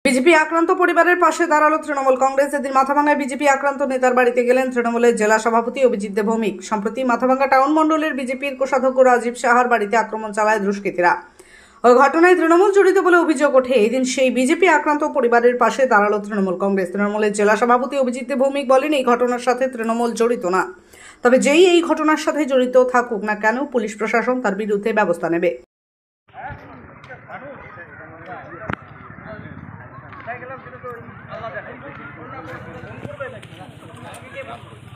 BJP আক্রান্ত পরিবারের পাশে দাঁড়ালো তৃণমূল কংগ্রেস। এদিন মাথাভাঙ্গায় বিজেপি আক্রান্ত নেতার বাড়িতে গেলেন তৃণমূলের জেলা সভাপতি অভিজিৎ দে ভৌমিক। সম্প্রতি মাথাভাঙ্গা টাউন মণ্ডলের বিজেপির কোষাধ্যক্ষ রাজীব সাহার বাড়িতে আক্রমণ চালায় দুষ্কৃতীরা। ওই ঘটনায় তৃণমূল জড়িত বলে অভিযোগ ওঠে। এদিন সেই বিজেপি আক্রান্ত পরিবারের পাশে দাঁড়ালো তৃণমূল কংগ্রেস। তৃণমূলের জেলা সভাপতি অভিজিৎ দে ভৌমিক বলেন, এই ঘটনার সাথে তৃণমূল জড়িত না, তবে যেই এই ঘটনার সাথে জড়িত থাকুক না কেন, পুলিশ প্রশাসন তার বিরুদ্ধে ব্যবস্থা নেবে।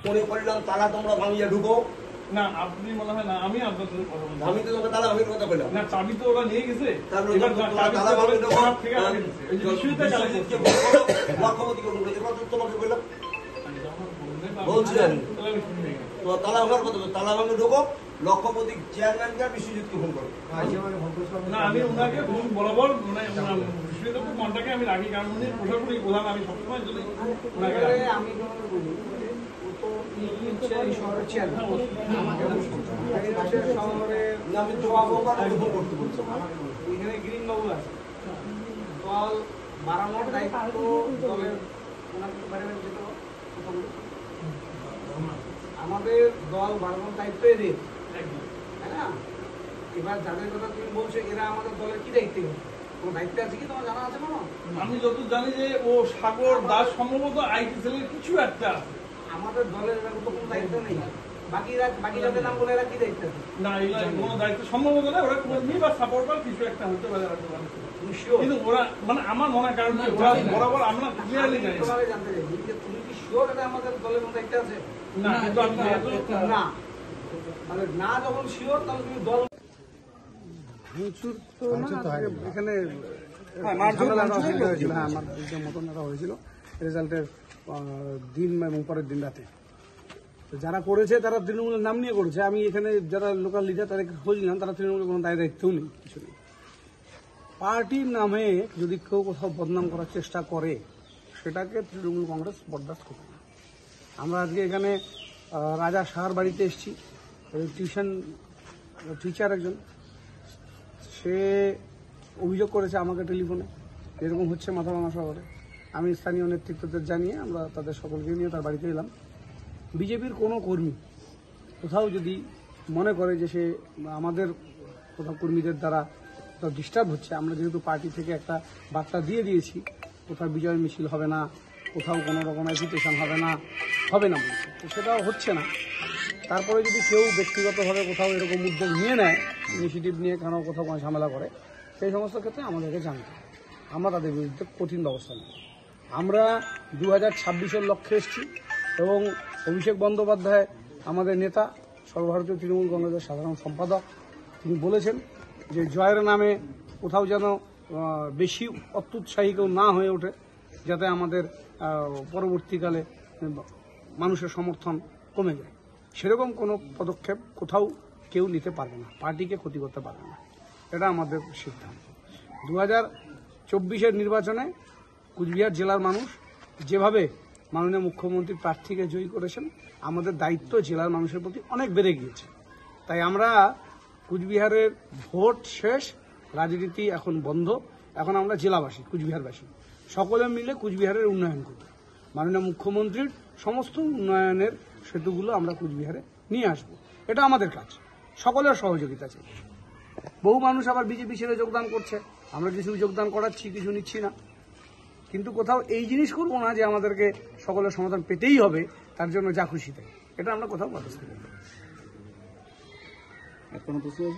মনে করলাম তালা তোমরা ভাঙিয়ে ঢুকো না, আপনি মনে হয় না, আমি আপনার সাথে কথা বলছি। আমি তো তোমাকে তালা ভাঙিয়ে কথা বললাম না, চাবি তো ওরা নিয়ে গেছে। তালা ভাঙিয়ে ঢুকো তোমাকে বললাম, বলছি আমি তো তালা ভাঙার কথা। তালা ভাঙিয়ে ঢুকো, লক্ষপতি চেয়ারম্যানকে বিশ্বজিৎকে ফোন করো। না, আমি ওনাকে বরাবর বিশ্বজিৎকে কন্টাক্টে আমি রাখি, কারণ উনি প্রশাসনিক প্রধান। আমি সবসময় যদি ওনাকে আমি শহরের চেয়ারম্যান, আমি তো ফোন করতে বলছি। এখানে গ্রিন বাবু আছে, দল বাড়ানোর দায়িত্ব দলের আমাদের দল বাড়ানোর দায়িত্ব এদের, তাই না? এবার যাদের কথা তুমি বলছো, এরা আমাদের দলের কি দায়িত্ব? কোনো দায়িত্ব আছে কি তোমার জানা আছে? কোনো আমি যত জানি যে ও সাগর দাস সম্ভবত আইটি সেলের কিছু একটা। আমাদের দলের এরা তো কোনো দায়িত্ব নেই। বাকি যাদের নাম বলে এরা কি দায়িত্ব আছে? না, এগুলো কোনো দায়িত্ব সম্ভবত না। ওরা কর্মী বা সাপোর্টার কিছু একটা হতে পারে, কিন্তু ওরা মানে আমার মনে হয়, কারণ বরাবর আমরা ক্লিয়ারলি জানি। জানতে চাইছি যে তুমি কি শিওর এটা আমাদের দলের কোনো দায়িত্ব আছে? না, কিন্তু না, তাহলে না যখন শিওর, তাহলে তুমি দল ভাঙচুর তো এখানে হয়েছিল। হ্যাঁ, আমার মতন একটা হয়েছিল রেজাল্টের দিন এবং পরের দিন রাতে। যারা করেছে তারা তৃণমূলের নাম নিয়ে করেছে। আমি এখানে যারা লোকাল লিডার তাদেরকে খোঁজ নিলাম, তারা তৃণমূলের কোনো দায়িত্বও নেই, কিছু নেই। পার্টির নামে যদি কেউ কোথাও বদনাম করার চেষ্টা করে, সেটাকে তৃণমূল কংগ্রেস বরদাস্ত করবে না। আমরা আজকে এখানে রাজা সাহার বাড়িতে এসেছি। টিউশন টিচার একজন, সে অভিযোগ করেছে আমাকে টেলিফোনে, এরকম হচ্ছে মাথাভাঙা শহরে। আমি স্থানীয় নেতৃত্বদের জানিয়ে আমরা তাদের সকলকে নিয়ে তার বাড়িতে এলাম। বিজেপির কোনো কর্মী কোথাও যদি মনে করে যে সে আমাদের কোথাও কর্মীদের দ্বারা কোথাও ডিস্টার্ব হচ্ছে, আমরা যেহেতু পার্টি থেকে একটা বার্তা দিয়ে দিয়েছি, কোথাও বিজয় মিছিল হবে না, কোথাও কোনো রকম অ্যাজিটেশন হবে না বলছে, তো সেটাও হচ্ছে না। তারপরে যদি কেউ ব্যক্তিগতভাবে কোথাও এরকম উদ্যোগ নিয়ে নেয়, ইনিশিয়েটিভ নিয়ে কেন কোথাও কোনো ঝামেলা করে, সেই সমস্ত ক্ষেত্রে আমাদেরকে জানতে হবে, আমরা তাদের বিরুদ্ধে কঠিন ব্যবস্থা নেব। আমরা 2026-এর লক্ষ্যে এসেছি এবং অভিষেক বন্দ্যোপাধ্যায় আমাদের নেতা, সর্বভারতীয় তৃণমূল কংগ্রেসের সাধারণ সম্পাদক, তিনি বলেছেন যে জয়ের নামে কোথাও যেন বেশি অত্যুৎসাহী কেউ না হয়ে ওঠে, যাতে আমাদের পরবর্তীকালে মানুষের সমর্থন কমে যায়। সেরকম কোনো পদক্ষেপ কোথাও কেউ নিতে পারবে না, পার্টিকে ক্ষতি করতে পারবে না, এটা আমাদের সিদ্ধান্ত। 2024-এর নির্বাচনে কুচবিহার জেলার মানুষ যেভাবে মাননীয় মুখ্যমন্ত্রী প্রার্থীকে জয়ী করেছেন, আমাদের দায়িত্ব জেলার মানুষের প্রতি অনেক বেড়ে গিয়েছে। তাই আমরা কুচবিহারের ভোট শেষ, রাজনীতি এখন বন্ধ। এখন আমরা জেলাবাসী, কুচবিহারবাসী সকলে মিলে কুচবিহারের উন্নয়ন করব। মাননীয় মুখ্যমন্ত্রীর সমস্ত উন্নয়নের সেতুগুলো আমরা কুচবিহারে নিয়ে আসব, এটা আমাদের কাজ। সকলের সহযোগিতা চাই। বহু মানুষ আবার বিজেপি ছেড়ে যোগদান করছে, আমরা কিছু যোগদান করাচ্ছি, কিছু নিচ্ছি না। কিন্তু কোথাও এই জিনিস করবো না যে আমাদেরকে সকলের সমাধান পেতেই হবে, তার জন্য যা খুশি তাই, এটা আমরা কোথাও বাধা করব না।